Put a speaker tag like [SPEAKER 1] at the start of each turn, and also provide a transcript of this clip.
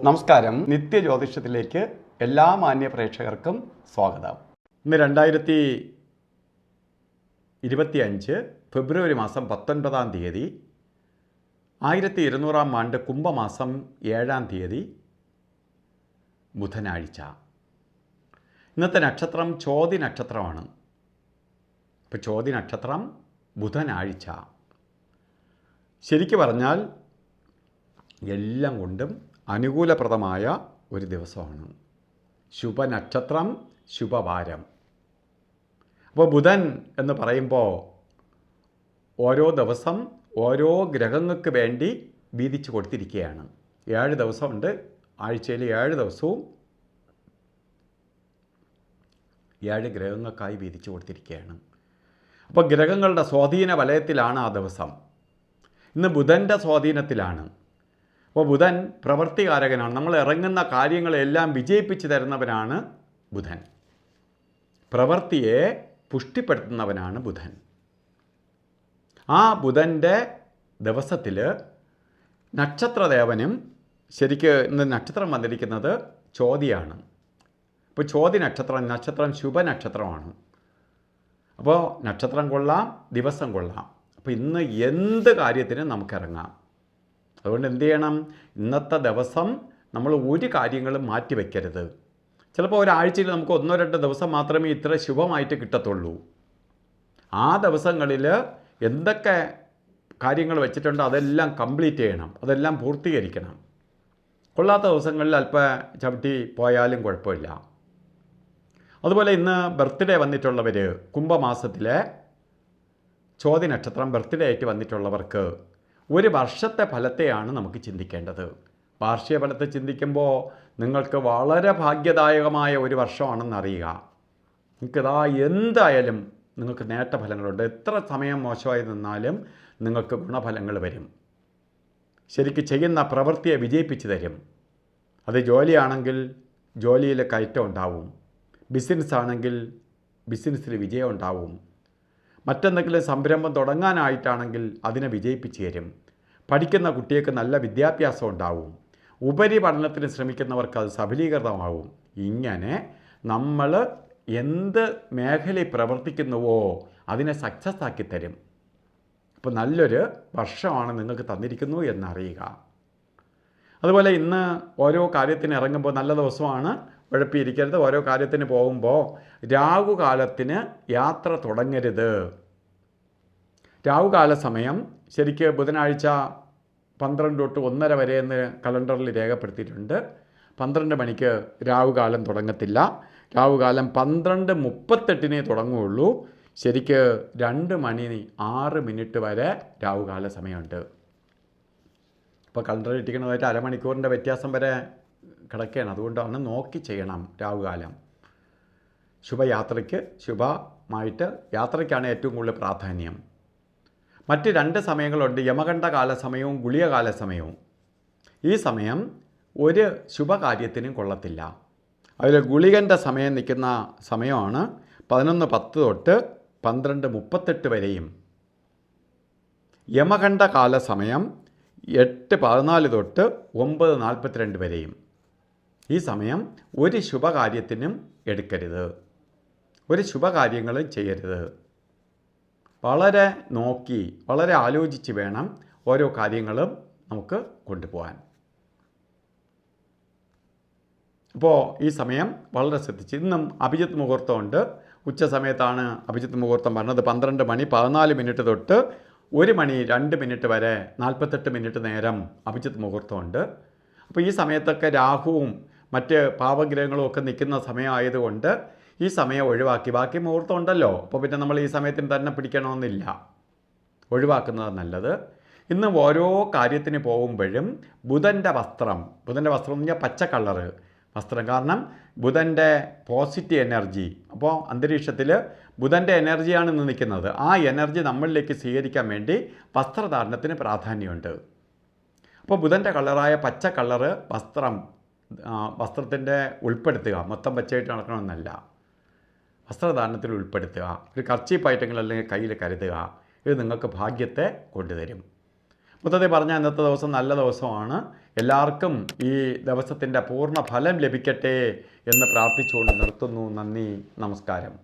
[SPEAKER 1] നമസ്കാരം. നിത്യജ്യോതിഷത്തിലേക്ക് എല്ലാ മാന്യ പ്രേക്ഷകർക്കും സ്വാഗതം. ഇന്ന് 2025 ഫെബ്രുവരി മാസം 19-ാം തീയതി, 1200-ാം ആണ്ട് കുംഭമാസം 7-ാം തീയതി, ബുധനാഴ്ച. ഇന്നത്തെ നക്ഷത്രം ചോതി നക്ഷത്രമാണ്. ഇപ്പോൾ ചോതി നക്ഷത്രം ബുധനാഴ്ച. ശരിക്കു പറഞ്ഞാൽ എല്ലാം കൊണ്ടും അനുകൂലപ്രദമായ ഒരു ദിവസമാണ്. ശുഭനക്ഷത്രം, ശുഭവാരം. അപ്പോൾ ബുധൻ എന്ന് പറയുമ്പോൾ ഓരോ ദിവസം ഓരോ ഗ്രഹങ്ങൾക്ക് വേണ്ടി വീതിച്ചു കൊടുത്തിരിക്കുകയാണ്. 7 ദിവസമുണ്ട്. ആഴ്ചയിൽ 7 ദിവസവും 7 ഗ്രഹങ്ങൾക്കായി വീതിച്ചു കൊടുത്തിരിക്കുകയാണ്. അപ്പോൾ ഗ്രഹങ്ങളുടെ സ്വാധീന വലയത്തിലാണ് ആ ദിവസം. ഇന്ന് ബുധൻ്റെ സ്വാധീനത്തിലാണ്. അപ്പോൾ ബുധൻ പ്രവൃത്തികാരകനാണ്. നമ്മൾ ഇറങ്ങുന്ന കാര്യങ്ങളെല്ലാം വിജയിപ്പിച്ച് തരുന്നവനാണ് ബുധൻ. പ്രവൃത്തിയെ പുഷ്ടിപ്പെടുത്തുന്നവനാണ് ബുധൻ. ആ ബുധൻ്റെ ദിവസത്തിൽ നക്ഷത്രദേവനും ശരിക്ക് ഇന്ന് നക്ഷത്രം വന്നിരിക്കുന്നത് ചോതിയാണ്. അപ്പോൾ ചോതി നക്ഷത്രം ശുഭനക്ഷത്രമാണ്. അപ്പോൾ നക്ഷത്രം കൊള്ളാം, ദിവസം കൊള്ളാം. അപ്പോൾ ഇന്ന് എന്ത് കാര്യത്തിനും നമുക്കിറങ്ങാം. അതുകൊണ്ട് എന്ത് ചെയ്യണം? ഇന്നത്തെ ദിവസം നമ്മൾ ഒരു കാര്യങ്ങളും മാറ്റി വയ്ക്കരുത്. ചിലപ്പോൾ ഒരാഴ്ചയിൽ നമുക്ക് 1-2 ദിവസം മാത്രമേ ഇത്ര ശുഭമായിട്ട് കിട്ടത്തുള്ളൂ. ആ ദിവസങ്ങളിൽ എന്തൊക്കെ കാര്യങ്ങൾ വെച്ചിട്ടുണ്ടോ അതെല്ലാം കംപ്ലീറ്റ് ചെയ്യണം, അതെല്ലാം പൂർത്തീകരിക്കണം. കൊള്ളാത്ത ദിവസങ്ങളിൽ അല്പം ചവിട്ടി പോയാലും കുഴപ്പമില്ല. അതുപോലെ ഇന്ന് ബർത്ത്ഡേ വന്നിട്ടുള്ളവർ, കുംഭമാസത്തിലെ ചോതി നക്ഷത്രം ബർത്ത്ഡേ ആയിട്ട് വന്നിട്ടുള്ളവർക്ക് ഒരു വർഷത്തെ ഫലത്തെയാണ് നമുക്ക് ചിന്തിക്കേണ്ടത്. വാർഷിക ഫലത്തെ ചിന്തിക്കുമ്പോൾ നിങ്ങൾക്ക് വളരെ ഭാഗ്യദായകമായ ഒരു വർഷമാണെന്നറിയുക. നിങ്ങൾക്കിതാ എന്തായാലും നിങ്ങൾക്ക് നേട്ടഫലങ്ങളുണ്ട്. എത്ര സമയം മോശമായി നിന്നാലും നിങ്ങൾക്ക് ഗുണഫലങ്ങൾ വരും. ശരിക്ക് ചെയ്യുന്ന പ്രവൃത്തിയെ വിജയിപ്പിച്ച് തരും. അത് ജോലിയാണെങ്കിൽ ജോലിയിൽ കയറ്റം ഉണ്ടാവും, ബിസിനസ് ആണെങ്കിൽ ബിസിനസ്സിൽ വിജയം ഉണ്ടാവും, മറ്റെന്തെങ്കിലും സംരംഭം തുടങ്ങാനായിട്ടാണെങ്കിൽ അതിനെ വിജയിപ്പിച്ച് തരും. പഠിക്കുന്ന കുട്ടികൾക്ക് നല്ല വിദ്യാഭ്യാസം ഉണ്ടാവും, ഉപരിപഠനത്തിന് ശ്രമിക്കുന്നവർക്ക് അത് സഫലീകൃതമാവും. ഇങ്ങനെ നമ്മൾ എന്ത് മേഖലയിൽ പ്രവർത്തിക്കുന്നുവോ അതിനെ സക്സസ് ആക്കി തരും. അപ്പോൾ നല്ലൊരു വർഷമാണ് നിങ്ങൾക്ക് തന്നിരിക്കുന്നു എന്നറിയുക. അതുപോലെ ഇന്ന് ഓരോ കാര്യത്തിന് ഇറങ്ങുമ്പോൾ നല്ല ദിവസമാണ്, ഉഴപ്പിയിരിക്കരുത്. ഓരോ കാര്യത്തിന് പോകുമ്പോൾ രാഹുകാലത്തിന് യാത്ര തുടങ്ങരുത്. രാഹുകാല സമയം ശരിക്ക് ബുധനാഴ്ച 12 തൊട്ട് 1:30 വരെ എന്ന് കലണ്ടറിൽ രേഖപ്പെടുത്തിയിട്ടുണ്ട്. 12 മണിക്ക് രാഹുകാലം തുടങ്ങത്തില്ല. രാഹുകാലം 12:38 തുടങ്ങുകയുള്ളൂ. ശരിക്ക് 2 മണി 6 വരെ രാഹുകാല സമയമുണ്ട്. ഇപ്പോൾ കലണ്ടറിൽ ഇട്ടിരിക്കുന്നതായിട്ട് അരമണിക്കൂറിൻ്റെ വ്യത്യാസം വരെ കിടക്കുകയാണ്. അതുകൊണ്ടാണ് നോക്കി ചെയ്യണം രാഹുകാലം. ശുഭയാത്രയ്ക്ക്, ശുഭമായിട്ട് യാത്രയ്ക്കാണ് ഏറ്റവും കൂടുതൽ പ്രാധാന്യം. മറ്റ് 2 സമയങ്ങളുണ്ട്, യമകണ്ഠകാല സമയവും ഗുളികകാല സമയവും. ഈ സമയം ഒരു ശുഭകാര്യത്തിനും കൊള്ളത്തില്ല. അതിൽ ഗുളികൻ്റെ സമയം നിൽക്കുന്ന സമയമാണ് 11:10 തൊട്ട് 12:38 വരെയും. യമകണ്ഠകാല സമയം 8:14 തൊട്ട് 9:42 വരെയും. ഈ സമയം ഒരു ശുഭകാര്യത്തിനും എടുക്കരുത്, ഒരു ശുഭകാര്യങ്ങളും ചെയ്യരുത്. വളരെ നോക്കി, വളരെ ആലോചിച്ച് വേണം ഓരോ കാര്യങ്ങളും നമുക്ക് കൊണ്ടുപോകാൻ. അപ്പോൾ ഈ സമയം വളരെ ശ്രദ്ധിച്ച്. ഇന്നും അഭിജിത്ത് മുഹൂർത്തമുണ്ട്. ഉച്ച സമയത്താണ് അഭിജിത്ത് മുഹൂർത്തം പറഞ്ഞത്. 12 മണി 14 തൊട്ട് 1 മണി 2 വരെ 48 നേരം അഭിജിത്ത് മുഹൂർത്തമുണ്ട്. അപ്പോൾ ഈ സമയത്തൊക്കെ രാഹുവും മറ്റ് പാവഗ്രഹങ്ങളും ഒക്കെ നിൽക്കുന്ന സമയമായതുകൊണ്ട് ഈ സമയം ഒഴിവാക്കി, ബാക്കി മുഹൂർത്തം ഉണ്ടല്ലോ, അപ്പോൾ പിന്നെ നമ്മൾ ഈ സമയത്തിന് തന്നെ പിടിക്കണമെന്നില്ല, ഒഴിവാക്കുന്നതാണ് നല്ലത്. ഇന്ന് ഓരോ കാര്യത്തിന് പോകുമ്പോഴും ബുധൻ്റെ വസ്ത്രം എന്ന് പറഞ്ഞാൽ പച്ച കളറ് വസ്ത്രം. കാരണം ബുധൻ്റെ പോസിറ്റീവ് എനർജി, അപ്പോൾ അന്തരീക്ഷത്തിൽ ബുധൻ്റെ എനർജിയാണ് ഇന്ന് നിൽക്കുന്നത്. ആ എനർജി നമ്മളിലേക്ക് സ്വീകരിക്കാൻ വേണ്ടി വസ്ത്രധാരണത്തിന് പ്രാധാന്യമുണ്ട്. അപ്പോൾ ബുധൻ്റെ കളറായ പച്ച കളറ് വസ്ത്രത്തിൻ്റെ ഉൾപ്പെടുത്തുക. മൊത്തം പച്ചയായിട്ട് നടക്കണമെന്നല്ല, വസ്ത്രധാരണത്തിൽ ഉൾപ്പെടുത്തുക. ഒരു കർച്ചീപ്പായിട്ടെങ്കിലും അല്ലെങ്കിൽ കയ്യിൽ കരുതുക. ഇത് നിങ്ങൾക്ക് ഭാഗ്യത്തെ കൊണ്ടുതരും. മൊത്തത്തിൽ പറഞ്ഞാൽ ഇന്നത്തെ ദിവസം നല്ല ദിവസമാണ്. എല്ലാവർക്കും ഈ ദിവസത്തിൻ്റെ പൂർണ്ണ ഫലം ലഭിക്കട്ടെ എന്ന് പ്രാർത്ഥിച്ചുകൊണ്ട് നിർത്തുന്നു. നന്ദി, നമസ്കാരം.